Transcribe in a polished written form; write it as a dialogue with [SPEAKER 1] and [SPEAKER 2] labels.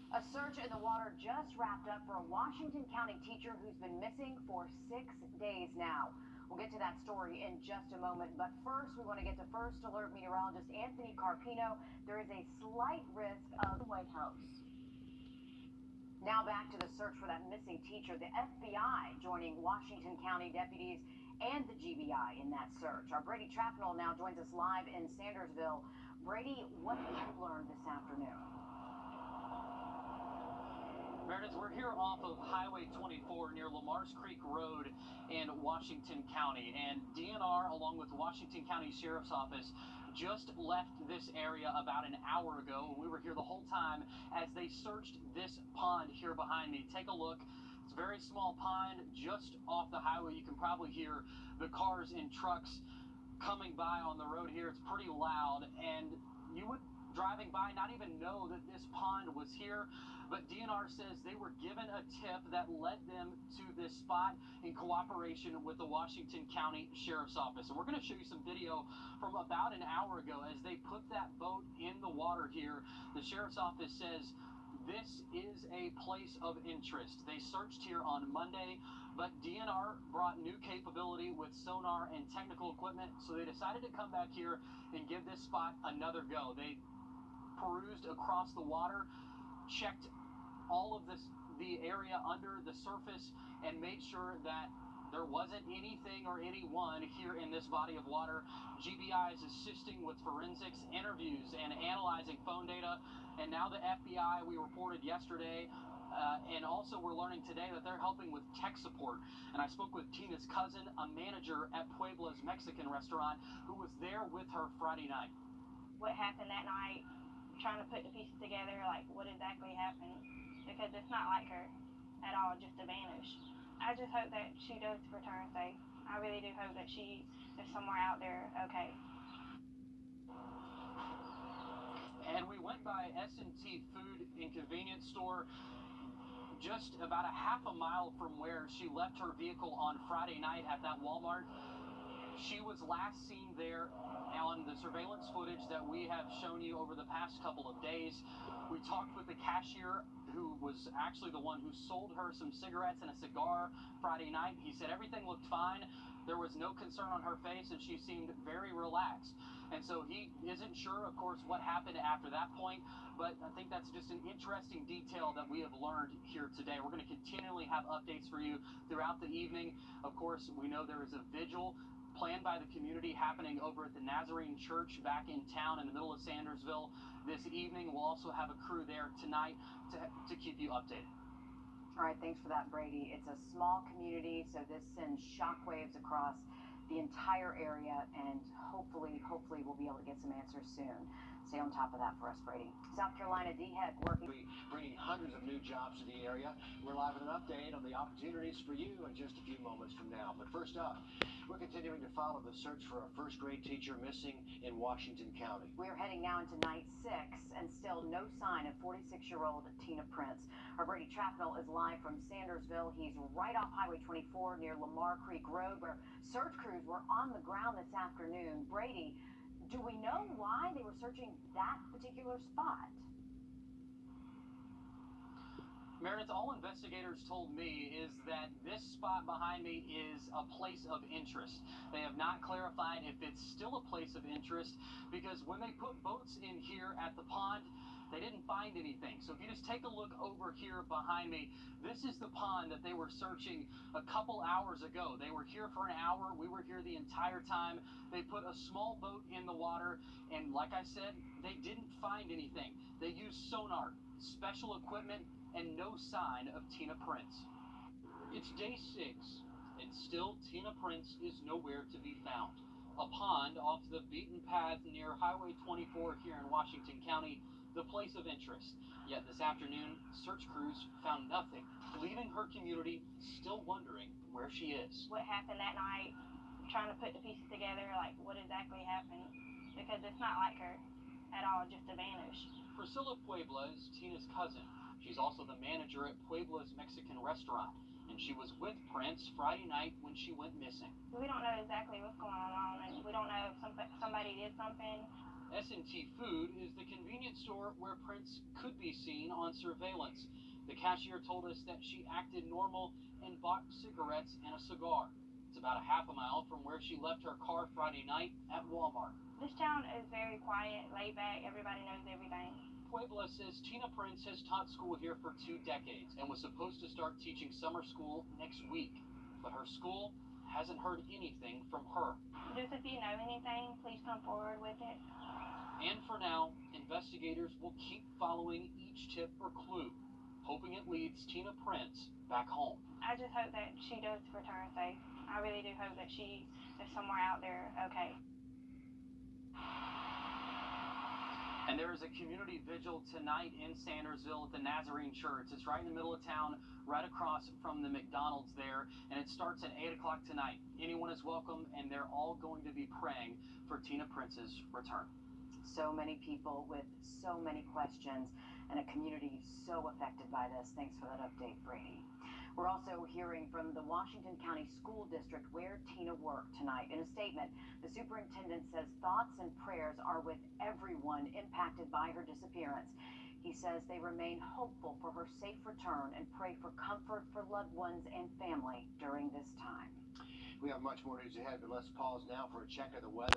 [SPEAKER 1] A search in the water just wrapped up for a Washington County teacher who's been missing for 6 days now. We'll get to that story in just a moment, but first we want to get to First Alert meteorologist Anthony Carpino. There is a slight risk of the White House. Now back to the search for that missing teacher. The FBI joining Washington County deputies and the GBI in that search. Our Brady Trapnell now joins us live in Sandersville. Brady, what have you learned this afternoon?
[SPEAKER 2] Meredith, we're here off of Highway 24 near Lamar's Creek Road in Washington County, and DNR, along with the Washington County Sheriff's Office, just left this area about an hour ago. We were here the whole time as they searched this pond here behind me. Take a look. It's a very small pond just off the highway. You can probably hear the cars and trucks coming by on the road here. It's pretty loud, and you would, driving by, not even know that this pond was here. But DNR says they were given a tip that led them to this spot in cooperation with the Washington County Sheriff's Office. And we're going to show you some video from about an hour ago as they put that boat in the water here. The Sheriff's Office says this is a place of interest. They searched here on Monday, but DNR brought new capability with sonar and technical equipment, so they decided to come back here and give this spot another go. They perused across the water, checked all of the area under the surface, and made sure that there wasn't anything or anyone here in this body of water. GBI is assisting with forensics, interviews, and analyzing phone data. And now the FBI, we reported yesterday, and also we're learning today that they're helping with tech support. And I spoke with Tina's cousin, a manager at Puebla's Mexican restaurant, who was there with her Friday night.
[SPEAKER 3] What happened that night, trying to put the pieces together, like what exactly happened, because it's not like her at all, just to vanish. I just hope that she does return safe. I really do hope that she is somewhere out there okay.
[SPEAKER 2] And we went by S&T Food and Convenience Store just about a half a mile from where she left her vehicle on Friday night at that Walmart. She was last seen there on the surveillance footage that we have shown you over the past couple of days. We talked with the cashier, who was actually the one who sold her some cigarettes and a cigar Friday night. He said everything looked fine. There was no concern on her face, and she seemed very relaxed. And so he isn't sure, of course, what happened after that point, but I think that's just an interesting detail that we have learned here today. We're going to continually have updates for you throughout the evening. Of course, we know there is a vigil planned by the community happening over at the Nazarene Church back in town in the middle of Sandersville this evening. We'll also have a crew there tonight to keep you updated.
[SPEAKER 1] All right, thanks for that, Brady. It's a small community, so this sends shockwaves across the entire area, and hopefully we'll be able to get some answers soon. Stay on top of that for us, Brady. South Carolina DHEC working.
[SPEAKER 4] Bringing hundreds of new jobs to the area. We're live with an update on the opportunities for you in just a few moments from now. But first up, we're continuing to follow the search for a first grade teacher missing in Washington County.
[SPEAKER 1] We're heading now into night 6, and still no sign of 46-year-old Tina Prince. Our Brady Trapnell is live from Sandersville. He's right off Highway 24 near Lamar Creek Road, where search crews were on the ground this afternoon. Brady, do we know why they were searching that particular spot?
[SPEAKER 2] Meredith, all investigators told me is that this spot behind me is a place of interest. They have not clarified if it's still a place of interest, because when they put boats in here at the pond, they didn't find anything. So if you just take a look over here behind me, this is the pond that they were searching a couple hours ago. They were here for an hour. We were here the entire time. They put a small boat in the water, and like I said, they didn't find anything. They used sonar, special equipment, and no sign of Tina Prince. It's day 6, and still Tina Prince is nowhere to be found. A pond off the beaten path near Highway 24 here in Washington County, the place of interest. Yet this afternoon, search crews found nothing, leaving her community still wondering where she is.
[SPEAKER 3] What happened that night, trying to put the pieces together, like what exactly happened, because it's not like her at all, just to vanish.
[SPEAKER 2] Priscilla Puebla is Tina's cousin. She's also the manager at Puebla's Mexican restaurant, and she was with Prince Friday night when she went missing.
[SPEAKER 3] We don't know exactly what's going on, and we don't know if somebody did something
[SPEAKER 2] S&T Food is the convenience store where Prince could be seen on surveillance. The cashier told us that she acted normal and bought cigarettes and a cigar. It's about a half a mile from where she left her car Friday night at Walmart.
[SPEAKER 3] This town is very quiet, laid back, everybody knows everything.
[SPEAKER 2] Puebla says Tina Prince has taught school here for 2 decades and was supposed to start teaching summer school next week. But her school hasn't heard anything from her.
[SPEAKER 3] Just if you know anything, please come forward with it.
[SPEAKER 2] And for now, investigators will keep following each tip or clue, hoping it leads Tina Prince back home.
[SPEAKER 3] I just hope that she does return safe. I really do hope that she is somewhere out there okay.
[SPEAKER 2] And there is a community vigil tonight in Sandersville at the Nazarene Church. It's right in the middle of town, right across from the McDonald's there, and it starts at 8 o'clock tonight. Anyone is welcome, and they're all going to be praying for Tina Prince's return.
[SPEAKER 1] So many people with so many questions, and a community so affected by this. Thanks for that update, Brady. We're also hearing from the Washington County School District where Tina worked tonight. In a statement, the superintendent says thoughts and prayers are with everyone impacted by her disappearance. He says they remain hopeful for her safe return and pray for comfort for loved ones and family during this time.
[SPEAKER 4] We have much more news ahead, but let's pause now for a check of the weather.